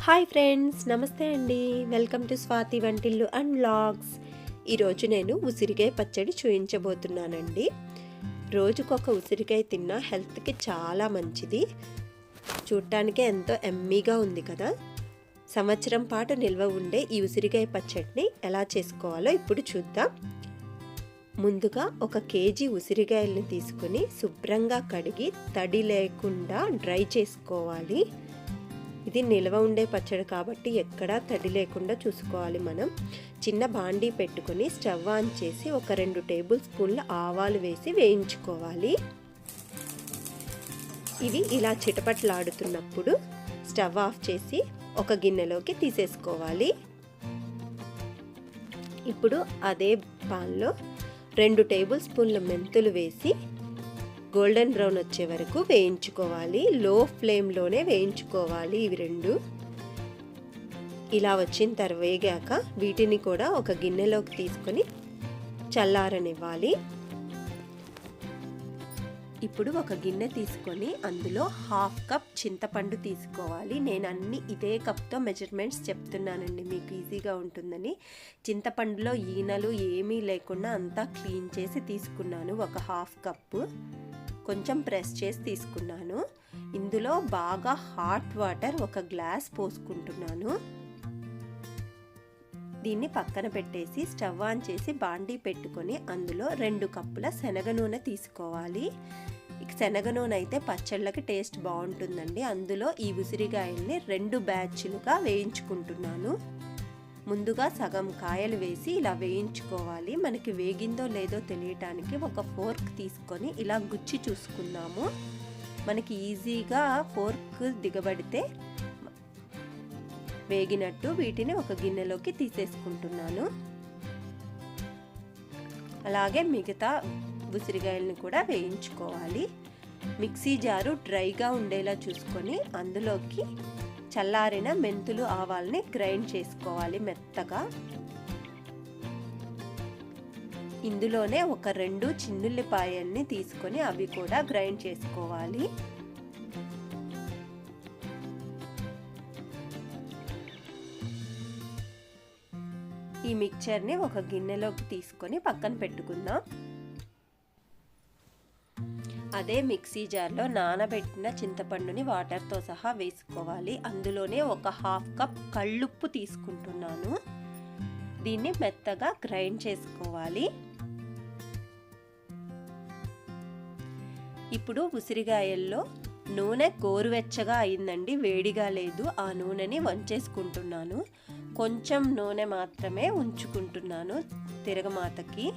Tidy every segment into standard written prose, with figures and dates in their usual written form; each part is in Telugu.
హాయ్ ఫ్రెండ్స్, నమస్తే అండి. వెల్కమ్ టు స్వాతి వంటిల్లు అండ్ వ్లాగ్స్. ఈరోజు నేను ఉసిరికాయ పచ్చడి చూపించబోతున్నానండి. రోజుకొక ఉసిరికాయ తిన్నా హెల్త్కి చాలా మంచిది. చూడటానికి ఎంతో ఎమ్మీగా ఉంది కదా. సంవత్సరం పాటు నిల్వ ఉండే ఈ ఉసిరికాయ పచ్చడిని ఎలా చేసుకోవాలో ఇప్పుడు చూద్దాం. ముందుగా 1 కేజీ ఉసిరికాయలను తీసుకొని శుభ్రంగా కడిగి తడి లేకుండా డ్రై చేసుకోవాలి. ఇది నిల్వ ఉండే పచ్చడి కాబట్టి ఎక్కడా తడి లేకుండా చూసుకోవాలి. మనం చిన్న బాండీ పెట్టుకొని స్టవ్ ఆన్ చేసి 2 టేబుల్ స్పూన్ల ఆవాలు వేసి వేయించుకోవాలి. ఇవి ఇలా చిటపట్లాడుతున్నప్పుడు స్టవ్ ఆఫ్ చేసి ఒక గిన్నెలోకి తీసేసుకోవాలి. ఇప్పుడు అదే పాన్లో 2 టేబుల్ స్పూన్ల మెంతులు వేసి గోల్డెన్ బ్రౌన్ వచ్చే వరకు వేయించుకోవాలి. లో ఫ్లేమ్లోనే వేయించుకోవాలి. ఇవి 2 ఇలా వచ్చిన తర్వాత వేగాక వీటిని కూడా ఒక గిన్నెలోకి తీసుకొని చల్లారనివ్వాలి. ఇప్పుడు ఒక గిన్నె తీసుకొని అందులో 1/2 కప్ చింతపండు తీసుకోవాలి. నేను అన్ని ఇదే కప్తో మెజర్మెంట్స్ చెప్తున్నానండి, మీకు ఈజీగా ఉంటుందని. చింతపండులో ఈనెలు ఏమీ లేకుండా అంతా క్లీన్ చేసి తీసుకున్నాను. ఒక 1/2 కప్పు కొంచెం ప్రెస్ చేసి తీసుకున్నాను. ఇందులో బాగా హాట్ వాటర్ 1 గ్లాస్ పోసుకుంటున్నాను. దీన్ని పక్కన పెట్టేసి స్టవ్ ఆన్ చేసి బాండీ పెట్టుకొని అందులో 2 కప్పుల శనగ నూనె తీసుకోవాలి. శనగ నూనె అయితే పచ్చళ్ళకి టేస్ట్ బాగుంటుందండి. అందులో ఈ ఉసిరికాయల్ని 2 బ్యాచ్లుగా వేయించుకుంటున్నాను. ముందుగా సగం కాయలు వేసి ఇలా వేయించుకోవాలి. మనకి వేగిందో లేదో తెలియటానికి ఒక ఫోర్క్ తీసుకొని ఇలా గుచ్చి చూసుకుందాము. మనకి ఈజీగా ఫోర్క్ దిగబడితే వేగినట్టు. వీటిని ఒక గిన్నెలోకి తీసేసుకుంటున్నాను. అలాగే మిగతా ఉసిరికాయలను కూడా వేయించుకోవాలి. మిక్సీ జారు డ్రైగా ఉండేలా చూసుకొని అందులోకి చల్లారిన మెంతులు ఆవాల్ని గ్రైండ్ చేసుకోవాలి మెత్తగా. ఇందులోనే 2 చిన్నుల్లిపాయల్ని తీసుకొని అవి కూడా గ్రైండ్ చేసుకోవాలి. ఈ మిక్చర్ని ఒక గిన్నెలోకి తీసుకొని పక్కన పెట్టుకుందాం. అదే మిక్సీ జార్లో నానబెట్టిన చింతపండుని వాటర్తో సహా వేసుకోవాలి. అందులోనే 1/2 కప్ కళ్ళుప్పు తీసుకుంటున్నాను. దీన్ని మెత్తగా గ్రైండ్ చేసుకోవాలి. ఇప్పుడు ఉసిరికాయల్లో నూనె గోరువెచ్చగా అయిందండి, వేడిగా లేదు. ఆ నూనెని వంచేసుకుంటున్నాను. కొంచెం నూనె మాత్రమే ఉంచుకుంటున్నాను తిరగమాతకి.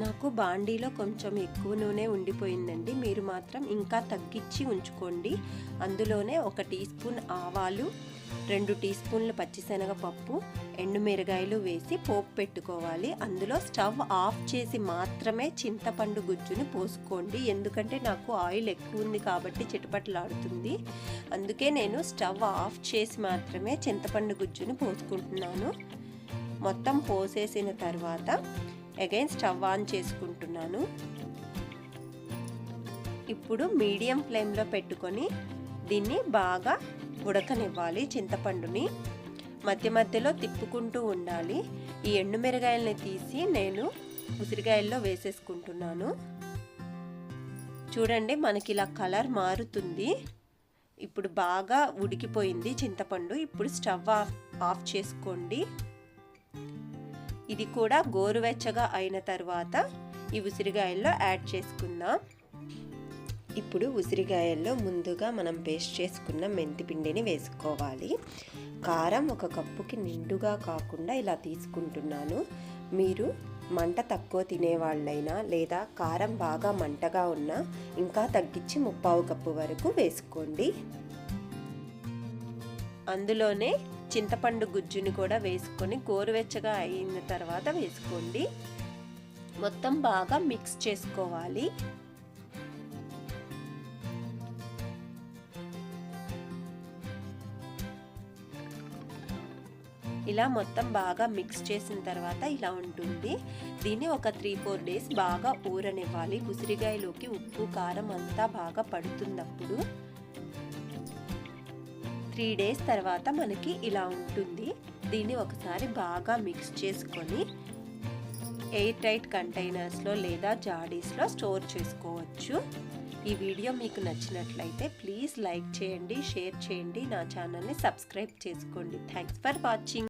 నాకు బాండీలో కొంచెం ఎక్కువ నూనె ఉండిపోయిందండి. మీరు మాత్రం ఇంకా తగ్గించి ఉంచుకోండి. అందులోనే 1 టీ స్పూన్ ఆవాలు, 2 టీ స్పూన్ల పచ్చిశనగపప్పు, ఎండుమిరగాయలు వేసి పోపు పెట్టుకోవాలి. అందులో స్టవ్ ఆఫ్ చేసి మాత్రమే చింతపండు గుజ్జుని పోసుకోండి. ఎందుకంటే నాకు ఆయిల్ ఎక్కువ ఉంది కాబట్టి చిటపటలాడుతుంది. అందుకే నేను స్టవ్ ఆఫ్ చేసి మాత్రమే చింతపండు గుజ్జుని పోసుకుంటున్నాను. మొత్తం పోసేసిన తర్వాత అగైన్ స్టవ్ ఆన్ చేసుకుంటున్నాను. ఇప్పుడు మీడియం ఫ్లేమ్లో పెట్టుకొని దీన్ని బాగా ఉడకనివ్వాలి. చింతపండుని మధ్య మధ్యలో తిప్పుకుంటూ ఉండాలి. ఈ ఎండుమిరగాయల్ని తీసి నేను ఉసిరికాయల్లో వేసేసుకుంటున్నాను. చూడండి, మనకి ఇలా కలర్ మారుతుంది. ఇప్పుడు బాగా ఉడికిపోయింది చింతపండు. ఇప్పుడు స్టవ్ ఆఫ్ చేసుకోండి. ఇది కూడా గోరువెచ్చగా అయిన తర్వాత ఈ ఉసిరికాయల్లో యాడ్ చేసుకుందాం. ఇప్పుడు ఉసిరికాయల్లో ముందుగా మనం పేస్ట్ చేసుకున్న మెంతిపిండిని వేసుకోవాలి. కారం 1 కప్పుకి నిండుగా కాకుండా ఇలా తీసుకుంటున్నాను. మీరు మంట తక్కువ తినేవాళ్ళైనా లేదా కారం బాగా మంటగా ఉన్నా ఇంకా తగ్గించి 3/4 కప్పు వరకు వేసుకోండి. అందులోనే చింతపండు గుజ్జుని కూడా వేసుకొని గోరువెచ్చగా అయిన తర్వాత వేసుకోండి. మొత్తం బాగా మిక్స్ చేసుకోవాలి. ఇలా మొత్తం బాగా మిక్స్ చేసిన తర్వాత ఇలా ఉంటుంది. దీన్ని ఒక 3-4 డేస్ బాగా ఊరనివ్వాలి. ఉసిరికాయలోకి ఉప్పు కారం అంతా బాగా పడుతున్నప్పుడు 3 డేస్ తర్వాత మనకి ఇలా ఉంటుంది. దీన్ని ఒకసారి బాగా మిక్స్ చేసుకొని ఎయిర్ టైట్ కంటైనర్స్లో లేదా జాడీస్లో స్టోర్ చేసుకోవచ్చు. ఈ వీడియో మీకు నచ్చినట్లయితే ప్లీజ్ లైక్ చేయండి, షేర్ చేయండి, నా ఛానల్ని సబ్స్క్రైబ్ చేసుకోండి. Thanks for watching.